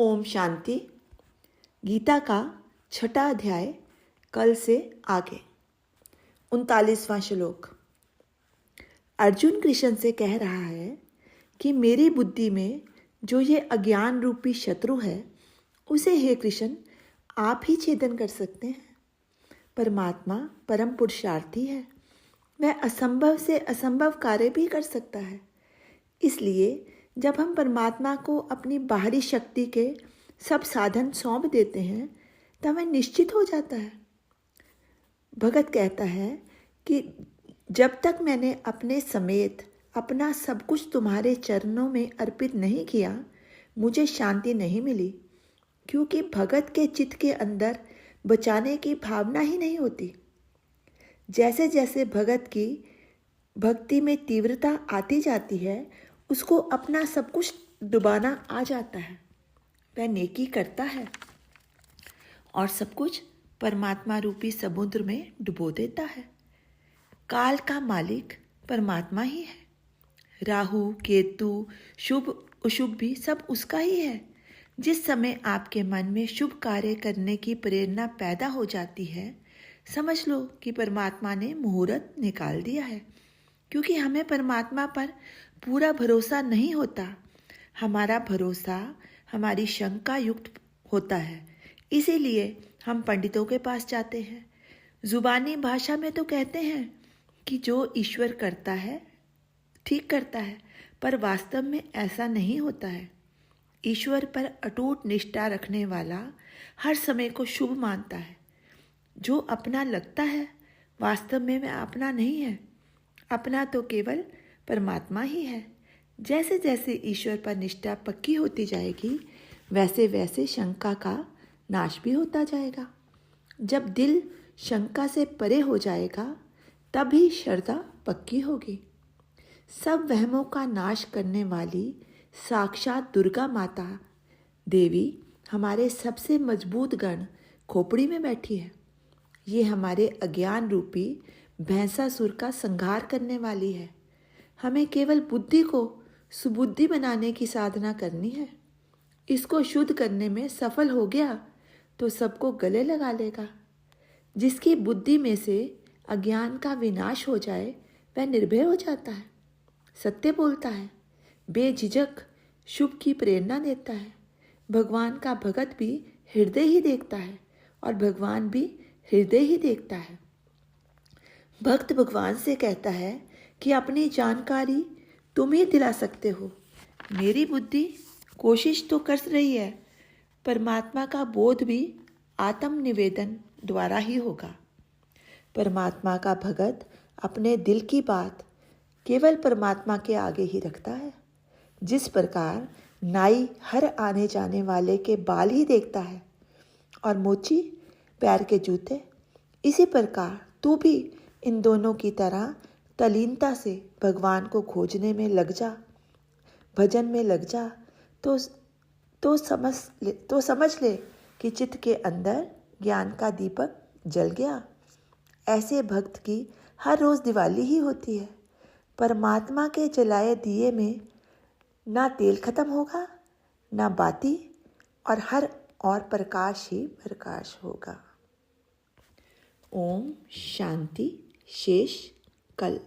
ओम शांति। गीता का 6वां अध्याय कल से आगे। 39वां श्लोक। अर्जुन कृष्ण से कह रहा है कि मेरी बुद्धि में जो ये अज्ञान रूपी शत्रु है उसे हे कृष्ण आप ही छेदन कर सकते हैं। परमात्मा परम पुरुषार्थी है, वह असंभव से असंभव कार्य भी कर सकता है। इसलिए जब हम परमात्मा को अपनी बाहरी शक्ति के सब साधन सौंप देते हैं तब वह निश्चित हो जाता है। भगत कहता है कि जब तक मैंने अपने समेत अपना सब कुछ तुम्हारे चरणों में अर्पित नहीं किया मुझे शांति नहीं मिली, क्योंकि भगत के चित्त के अंदर बचाने की भावना ही नहीं होती। जैसे जैसे भगत की भक्ति में तीव्रता आती जाती है उसको अपना सब कुछ डुबाना आ जाता है। वह नेकी करता है और सब कुछ परमात्मा रूपी समुद्र में डुबो देता है। काल का मालिक परमात्मा ही है। राहु केतु शुभ अशुभ भी सब उसका ही है। जिस समय आपके मन में शुभ कार्य करने की प्रेरणा पैदा हो जाती है समझ लो कि परमात्मा ने मुहूर्त निकाल दिया है, क्योंकि हमें परमात्मा पर पूरा भरोसा नहीं होता। हमारा भरोसा हमारी शंका युक्त होता है, इसीलिए हम पंडितों के पास जाते हैं। जुबानी भाषा में तो कहते हैं कि जो ईश्वर करता है ठीक करता है, पर वास्तव में ऐसा नहीं होता है। ईश्वर पर अटूट निष्ठा रखने वाला हर समय को शुभ मानता है। जो अपना लगता है वास्तव में वह अपना नहीं है, अपना तो केवल परमात्मा ही है। जैसे जैसे ईश्वर पर निष्ठा पक्की होती जाएगी वैसे वैसे शंका का नाश भी होता जाएगा। जब दिल शंका से परे हो जाएगा तभी श्रद्धा पक्की होगी। सब वहमों का नाश करने वाली साक्षात दुर्गा माता देवी हमारे सबसे मजबूत गण खोपड़ी में बैठी है। ये हमारे अज्ञान रूपी भैंसासुर का संहार करने वाली है। हमें केवल बुद्धि को सुबुद्धि बनाने की साधना करनी है। इसको शुद्ध करने में सफल हो गया तो सबको गले लगा लेगा। जिसकी बुद्धि में से अज्ञान का विनाश हो जाए वह निर्भय हो जाता है, सत्य बोलता है, बेझिझक शुभ की प्रेरणा देता है। भगवान का भगत भी हृदय ही देखता है और भगवान भी हृदय ही देखता है। भक्त भगवान से कहता है कि अपनी जानकारी तुम ही दिला सकते हो। मेरी बुद्धि कोशिश तो कर रही है, परमात्मा का बोध भी आत्म निवेदन द्वारा ही होगा। परमात्मा का भगत अपने दिल की बात केवल परमात्मा के आगे ही रखता है। जिस प्रकार नाई हर आने जाने वाले के बाल ही देखता है और मोची पैर के जूते, इसी प्रकार तू भी इन दोनों की तरह तलीनता से भगवान को खोजने में लग जा, भजन में लग जा तो समझ ले कि चित्त के अंदर ज्ञान का दीपक जल गया। ऐसे भक्त की हर रोज़ दिवाली ही होती है। परमात्मा के जलाए दिए में ना तेल खत्म होगा ना बाती, और हर और प्रकाश ही प्रकाश होगा। ओम शांति। शेष कल।